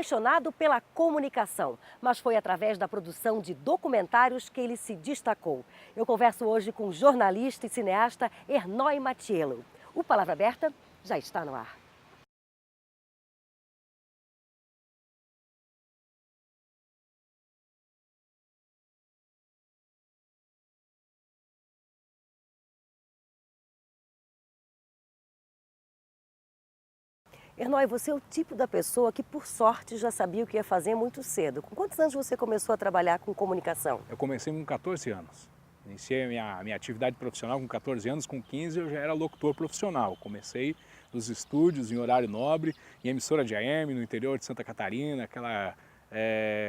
apaixonado pela comunicação, mas foi através da produção de documentários que ele se destacou. Eu converso hoje com o jornalista e cineasta Ernói Matiello. O Palavra Aberta já está no ar. Ernói, você é o tipo da pessoa que, por sorte, já sabia o que ia fazer muito cedo. Com quantos anos você começou a trabalhar com comunicação? Eu comecei com 14 anos. Iniciei a minha atividade profissional com 14 anos, com 15 eu já era locutor profissional. Comecei nos estúdios, em horário nobre, em emissora de AM, no interior de Santa Catarina, aquela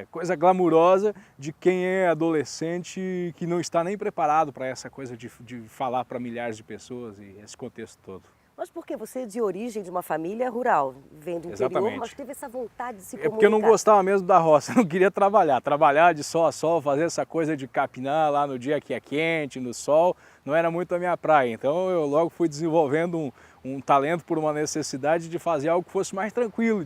coisa glamurosa de quem é adolescente que não está nem preparado para essa coisa de falar para milhares de pessoas e esse contexto todo. Mas por que você é de origem de uma família rural, vem do interior, Exatamente. mas teve essa vontade de se É comunicar? porque eu não gostava mesmo da roça, eu não queria trabalhar de sol a sol, fazer essa coisa de capinar lá no dia que é quente, no sol, não era muito a minha praia. Então eu logo fui desenvolvendo um talento por uma necessidade de fazer algo que fosse mais tranquilo,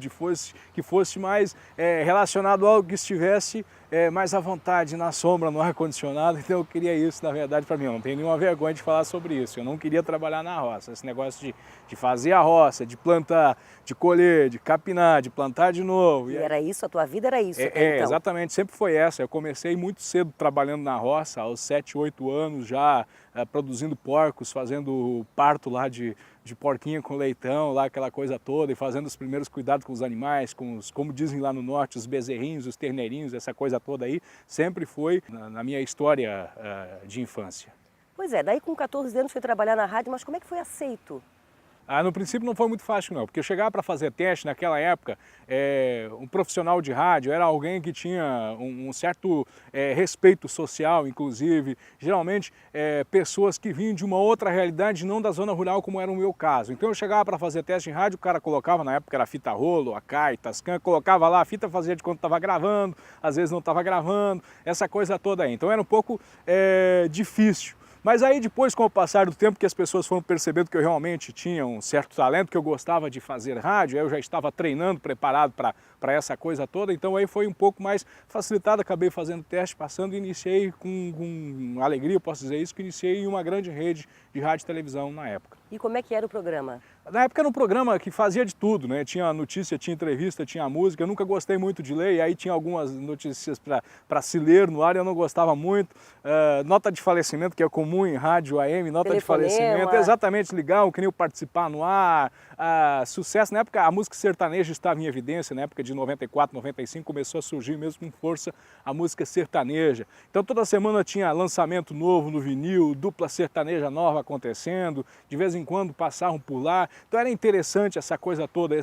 que fosse mais relacionado a algo que estivesse mais à vontade, na sombra, no ar-condicionado. Então eu queria isso, na verdade, para mim. Eu não tenho nenhuma vergonha de falar sobre isso. Eu não queria trabalhar na roça. Esse negócio de fazer a roça, de plantar, de colher, de capinar, de plantar de novo. E era isso, a tua vida era isso até então? Exatamente, sempre foi essa. Eu comecei muito cedo trabalhando na roça, aos 7, 8 anos já produzindo porcos, fazendo parto lá de porquinha com leitão, lá aquela coisa toda, e fazendo os primeiros cuidados com os animais, como dizem lá no norte, os bezerrinhos, os terneirinhos, essa coisa toda aí, sempre foi na minha história de infância. Pois é, daí com 14 anos foi trabalhar na rádio, mas como é que foi aceito? No princípio não foi muito fácil não, porque eu chegava para fazer teste naquela época, um profissional de rádio era alguém que tinha um certo respeito social, inclusive, geralmente pessoas que vinham de uma outra realidade, não da zona rural como era o meu caso. Então eu chegava para fazer teste em rádio, o cara colocava, na época era fita rolo, Akai, Tascam, colocava lá a fita, fazia de conta que estava gravando, às vezes não estava gravando, essa coisa toda aí. Então era um pouco difícil. Mas aí depois, com o passar do tempo, que as pessoas foram percebendo que eu realmente tinha um certo talento, que eu gostava de fazer rádio, eu já estava treinando, preparado para essa coisa toda, então aí foi um pouco mais facilitado, acabei fazendo teste, passando e iniciei com alegria, posso dizer isso, que iniciei em uma grande rede de rádio e televisão na época. E como é que era o programa? Na época era um programa que fazia de tudo, né? Tinha notícia, tinha entrevista, tinha música. Eu nunca gostei muito de ler, e aí tinha algumas notícias para se ler no ar, eu não gostava muito. Nota de falecimento, que é comum em rádio AM, nota de falecimento, exatamente, legal, queria participar no ar. Sucesso, na época a música sertaneja estava em evidência, na época de 94, 95, começou a surgir mesmo com força a música sertaneja. Então toda semana tinha lançamento novo no vinil, dupla sertaneja nova acontecendo, de vez em quando passavam por lá. Então era interessante essa coisa toda,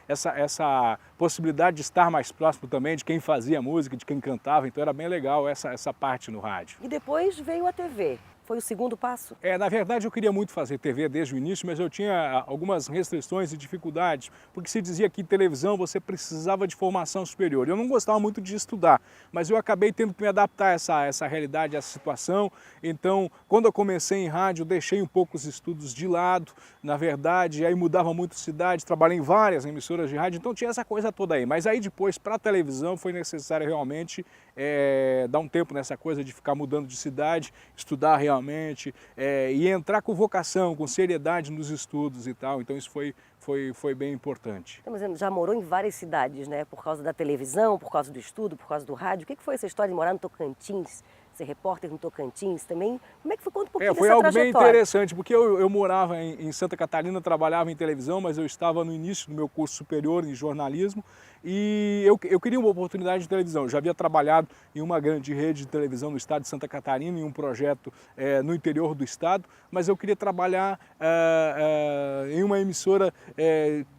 essa possibilidade de estar mais próximo também de quem fazia música, de quem cantava, então era bem legal essa parte no rádio. E depois veio a TV. Foi o segundo passo? Na verdade eu queria muito fazer TV desde o início, mas eu tinha algumas restrições e dificuldades, porque se dizia que em televisão você precisava de formação superior. Eu não gostava muito de estudar, mas eu acabei tendo que me adaptar a essa realidade, a essa situação. Então, quando eu comecei em rádio, eu deixei um pouco os estudos de lado, na verdade, aí mudava muito de cidade, trabalhei em várias emissoras de rádio, então tinha essa coisa toda aí. Mas aí depois, para a televisão, foi necessário realmente dar um tempo nessa coisa de ficar mudando de cidade, estudar realmente, e entrar com vocação, com seriedade nos estudos e tal, então isso foi bem importante. Mas já morou em várias cidades, né? Por causa da televisão, por causa do estudo, por causa do rádio. O que foi essa história de morar no Tocantins, ser repórter no Tocantins também? Como é que foi? Conta um pouquinho Foi dessa algo bem trajetória. interessante, porque eu morava em Santa Catarina, trabalhava em televisão, mas eu estava no início do meu curso superior em jornalismo e eu queria uma oportunidade de televisão. Eu já havia trabalhado em uma grande rede de televisão no estado de Santa Catarina, em um projeto no interior do estado, mas eu queria trabalhar em uma emissora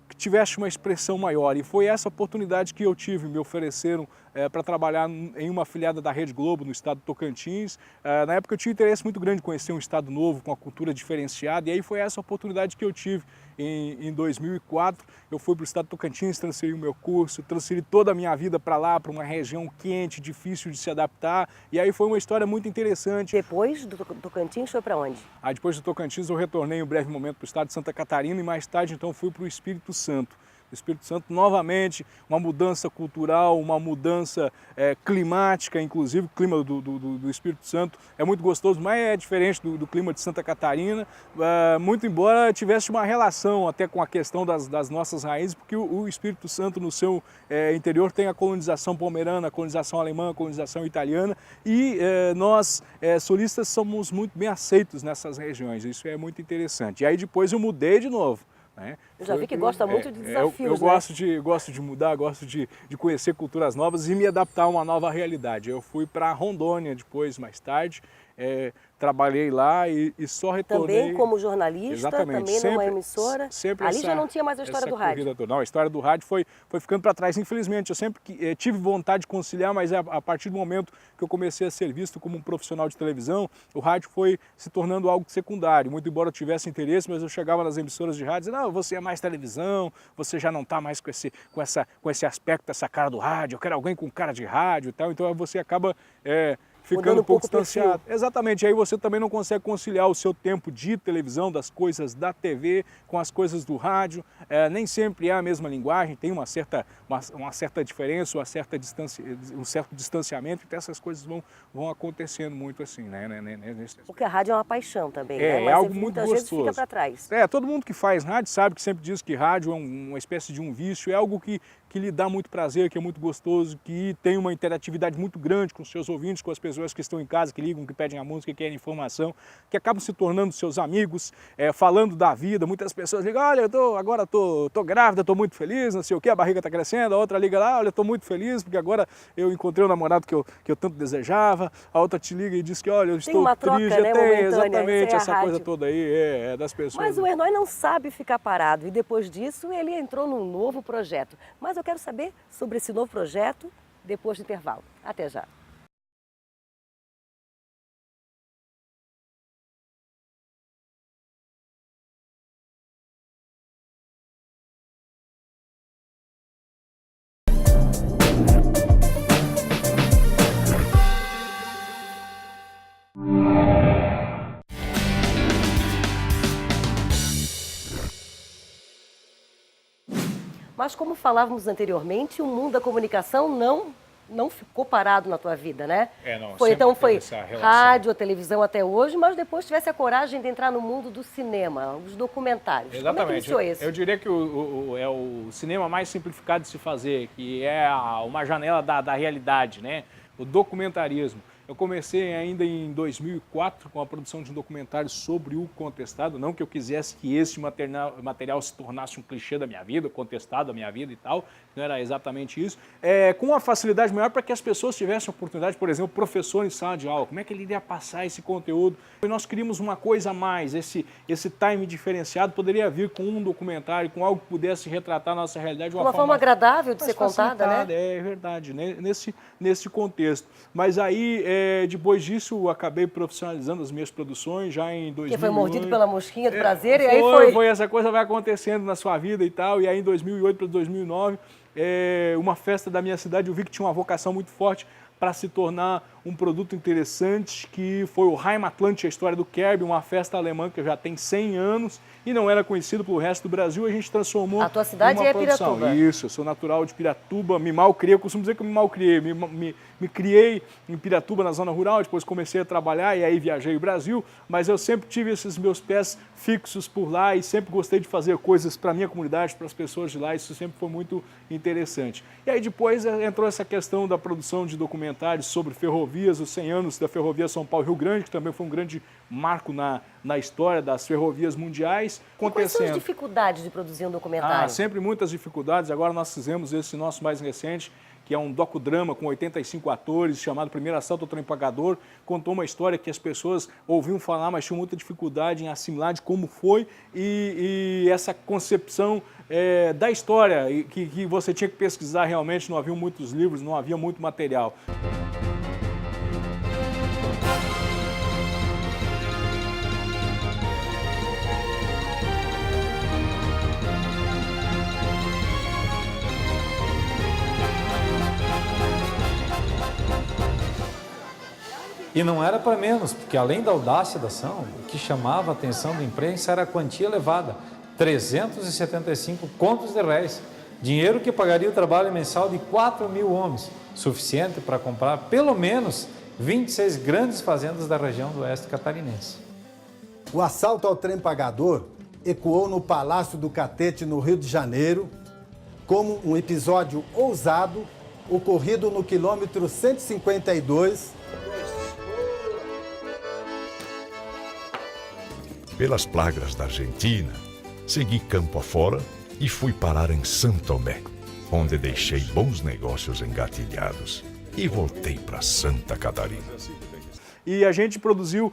que tivesse uma expressão maior, e foi essa oportunidade que eu tive, me ofereceram para trabalhar em uma afiliada da Rede Globo no estado do Tocantins. Na época eu tinha interesse muito grande em conhecer um estado novo, com uma cultura diferenciada, e aí foi essa oportunidade que eu tive em 2004. Eu fui para o estado do Tocantins, transferi o meu curso, transferi toda a minha vida para lá, para uma região quente, difícil de se adaptar, e aí foi uma história muito interessante. Depois do Tocantins foi para onde? Depois do Tocantins eu retornei em um breve momento para o estado de Santa Catarina e mais tarde então fui para o Espírito Santo. No Espírito Santo, novamente, uma mudança cultural, uma mudança climática, inclusive o clima do Espírito Santo é muito gostoso, mas é diferente do clima de Santa Catarina, muito embora tivesse uma relação até com a questão das nossas raízes, porque o Espírito Santo no seu interior tem a colonização pomerana, a colonização alemã, a colonização italiana, e nós, sulistas, somos muito bem aceitos nessas regiões, isso é muito interessante. E aí depois eu mudei de novo. Né? Eu já vi que gosta muito de desafios. Eu gosto de mudar, gosto de conhecer culturas novas e me adaptar a uma nova realidade. Eu fui para Rondônia depois, mais tarde, trabalhei lá e só retornei... Também como jornalista, exatamente, também numa emissora. Ali já não tinha mais a história do rádio. Não, a história do rádio foi ficando para trás, infelizmente. Eu sempre tive vontade de conciliar, mas a partir do momento que eu comecei a ser visto como um profissional de televisão, o rádio foi se tornando algo secundário. Muito embora eu tivesse interesse, mas eu chegava nas emissoras de rádio e dizia, não, você é mais televisão, você já não está mais com esse aspecto, essa cara do rádio, eu quero alguém com cara de rádio e tal. Então você acaba... ficando um pouco distanciado. Exatamente, aí você também não consegue conciliar o seu tempo de televisão, das coisas da TV, com as coisas do rádio. Nem sempre é a mesma linguagem, tem uma certa diferença, um certo distanciamento, então essas coisas vão acontecendo muito assim, né? Porque a rádio é uma paixão também, né? É Mas algo muito muitas vezes fica para trás. Todo mundo que faz rádio sabe que sempre diz que rádio é uma espécie de um vício, é algo que lhe dá muito prazer, que é muito gostoso, que tem uma interatividade muito grande com os seus ouvintes, com as pessoas que estão em casa, que ligam, que pedem a música, que querem informação, que acabam se tornando seus amigos, falando da vida. Muitas pessoas ligam, olha, agora estou grávida, estou muito feliz, não sei o que, a barriga está crescendo. A outra liga lá, olha, estou muito feliz porque agora eu encontrei o namorado que eu tanto desejava. A outra te liga e diz que, olha, eu estou uma troca, triste. né, Exatamente, essa coisa toda aí é das pessoas. Mas o Hernói não sabe ficar parado e depois disso ele entrou num novo projeto. Mas eu quero saber sobre esse novo projeto depois do intervalo. Até já. Mas como falávamos anteriormente, o mundo da comunicação não ficou parado na tua vida, né? Foi rádio, a televisão até hoje, mas depois tivesse a coragem de entrar no mundo do cinema, os documentários. Exatamente. Como é que iniciou isso? Eu diria que é o cinema mais simplificado de se fazer, que é uma janela da realidade, né? O documentarismo. Eu comecei ainda em 2004 com a produção de um documentário sobre o contestado, não que eu quisesse que esse material se tornasse um clichê da minha vida, contestado da minha vida e tal, não era exatamente isso, com uma facilidade maior para que as pessoas tivessem a oportunidade, por exemplo, professor em sala de aula, como é que ele iria passar esse conteúdo? E nós queríamos uma coisa a mais, esse time diferenciado poderia vir com um documentário, com algo que pudesse retratar a nossa realidade de uma forma agradável de ser contada, né? É verdade, nesse contexto. Mas aí, depois disso, eu acabei profissionalizando as minhas produções já em 2008. Que foi mordido pela mosquinha do prazer e aí foi... Essa coisa vai acontecendo na sua vida e tal, e aí em 2008 para 2009, uma festa da minha cidade, eu vi que tinha uma vocação muito forte para se tornar um produto interessante, que foi o Heimatland, a história do Kerb, uma festa alemã que já tem 100 anos e não era conhecido pelo resto do Brasil, a gente transformou. A tua cidade é produção. Piratuba? Isso, eu sou natural de Piratuba, me malcriei, eu costumo dizer que eu me malcriei, me criei em Piratuba, na zona rural, depois comecei a trabalhar e aí viajei o Brasil, mas eu sempre tive esses meus pés fixos por lá e sempre gostei de fazer coisas para a minha comunidade, para as pessoas de lá, isso sempre foi muito interessante. E aí depois entrou essa questão da produção de documentários sobre ferrovias, os 100 anos da ferrovia São Paulo-Rio Grande, que também foi um grande marco na história das ferrovias mundiais. Quais são as dificuldades de produzir um documentário? Sempre muitas dificuldades. Agora nós fizemos esse nosso mais recente, que é um docudrama com 85 atores, chamado Primeiro Assalto ao Trem Pagador. Contou uma história que as pessoas ouviam falar, mas tinham muita dificuldade em assimilar de como foi e essa concepção da história, que você tinha que pesquisar realmente, não havia muitos livros, não havia muito material. E não era para menos, porque além da audácia da ação, o que chamava a atenção da imprensa era a quantia elevada, 375 contos de réis. Dinheiro que pagaria o trabalho mensal de 4.000 homens, suficiente para comprar pelo menos 26 grandes fazendas da região do oeste catarinense. O assalto ao trem pagador ecoou no Palácio do Catete, no Rio de Janeiro, como um episódio ousado ocorrido no quilômetro 152. Pelas plagas da Argentina, segui campo afora e fui parar em São Tomé, onde deixei bons negócios engatilhados e voltei para Santa Catarina. E a gente produziu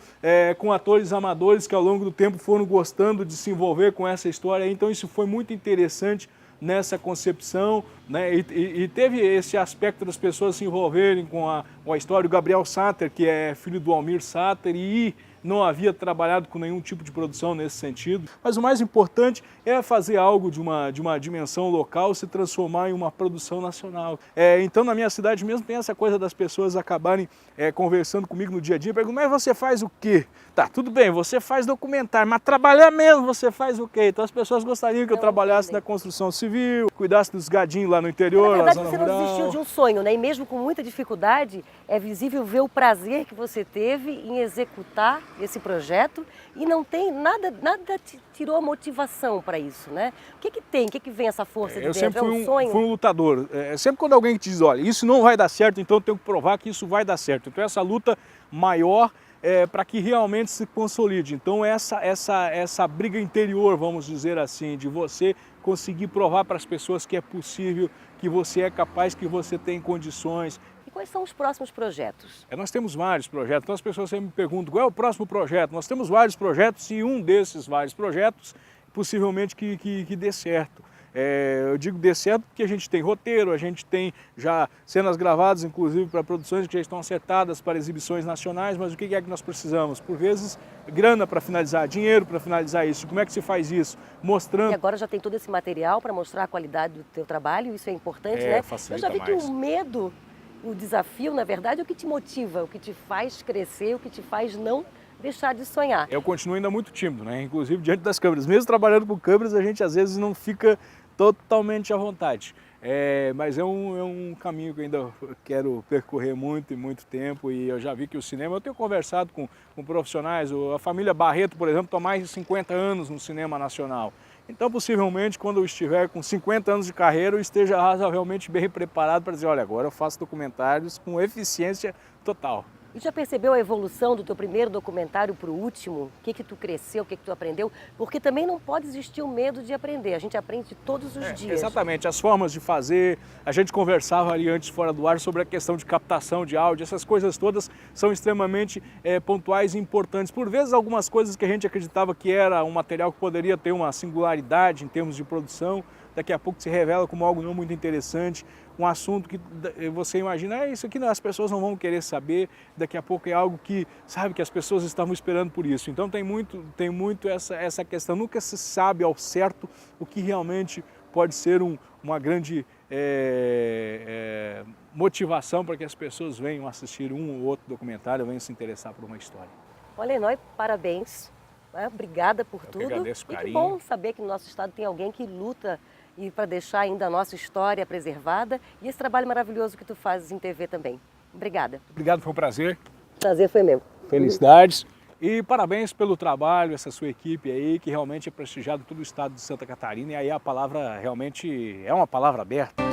com atores amadores que ao longo do tempo foram gostando de se envolver com essa história, então isso foi muito interessante nessa concepção, né? E teve esse aspecto das pessoas se envolverem com a história. O Gabriel Satter, que é filho do Almir Satter, e não havia trabalhado com nenhum tipo de produção nesse sentido. Mas o mais importante é fazer algo de uma dimensão local se transformar em uma produção nacional. Então, na minha cidade mesmo, tem essa coisa das pessoas acabarem conversando comigo no dia a dia, perguntando, mas você faz o quê? Tá, tudo bem, você faz documentário, mas trabalhar mesmo você faz o quê? Então as pessoas gostariam que eu trabalhasse na construção civil, cuidasse dos gadinhos lá no interior, na verdade, na zona você rural. não desistiu de um sonho, né? E mesmo com muita dificuldade, é visível ver o prazer que você teve em executar esse projeto e não tem nada te tirou a motivação para isso, né? O que tem? O que vem essa força de Eu dentro? sempre É um sonho? fui um lutador. Sempre quando alguém te diz, olha, isso não vai dar certo, então eu tenho que provar que isso vai dar certo. Então essa luta maior para que realmente se consolide. Então essa briga interior, vamos dizer assim, de você conseguir provar para as pessoas que é possível, que você é capaz, que você tem condições. E quais são os próximos projetos? Nós temos vários projetos, então as pessoas sempre me perguntam qual é o próximo projeto. Nós temos vários projetos e um desses vários projetos possivelmente que dê certo. Eu digo dê certo porque a gente tem roteiro, a gente tem já cenas gravadas, inclusive para produções que já estão acertadas para exibições nacionais, mas o que é que nós precisamos? Por vezes, grana para finalizar, dinheiro para finalizar isso. Como é que se faz isso? Mostrando... E agora já tem todo esse material para mostrar a qualidade do teu trabalho, isso é importante, né? Eu já vi que o medo, o desafio, na verdade, é o que te motiva, o que te faz crescer, o que te faz não deixar de sonhar. Eu continuo ainda muito tímido, né? Inclusive diante das câmeras. Mesmo trabalhando com câmeras, a gente às vezes não fica totalmente à vontade. Mas é um caminho que eu ainda quero percorrer muito e muito tempo, e eu já vi que o cinema, eu tenho conversado com profissionais, a família Barreto, por exemplo, está há mais de 50 anos no cinema nacional. Então, possivelmente, quando eu estiver com 50 anos de carreira, eu esteja razoavelmente bem preparado para dizer, olha, agora eu faço documentários com eficiência total. E já percebeu a evolução do teu primeiro documentário para o último? O que tu cresceu, o que tu aprendeu? Porque também não pode existir o medo de aprender, a gente aprende todos os dias. Exatamente, as formas de fazer, a gente conversava ali antes fora do ar sobre a questão de captação de áudio, essas coisas todas são extremamente pontuais e importantes. Por vezes algumas coisas que a gente acreditava que era um material que poderia ter uma singularidade em termos de produção, daqui a pouco se revela como algo não muito interessante, um assunto que você imagina, isso aqui as pessoas não vão querer saber, daqui a pouco é algo que, sabe, que as pessoas estavam esperando por isso. Então tem muito essa questão, nunca se sabe ao certo o que realmente pode ser uma grande motivação para que as pessoas venham assistir um ou outro documentário, venham se interessar por uma história. Olha, Enói, parabéns, obrigada por tudo. Que agradeço o carinho. E que bom saber que no nosso estado tem alguém que luta e para deixar ainda a nossa história preservada e esse trabalho maravilhoso que tu fazes em TV também. Obrigada. Obrigado, foi um prazer. Prazer foi meu. Felicidades e parabéns pelo trabalho, essa sua equipe aí, que realmente é prestigiado todo o estado de Santa Catarina, e aí a palavra realmente é uma palavra aberta.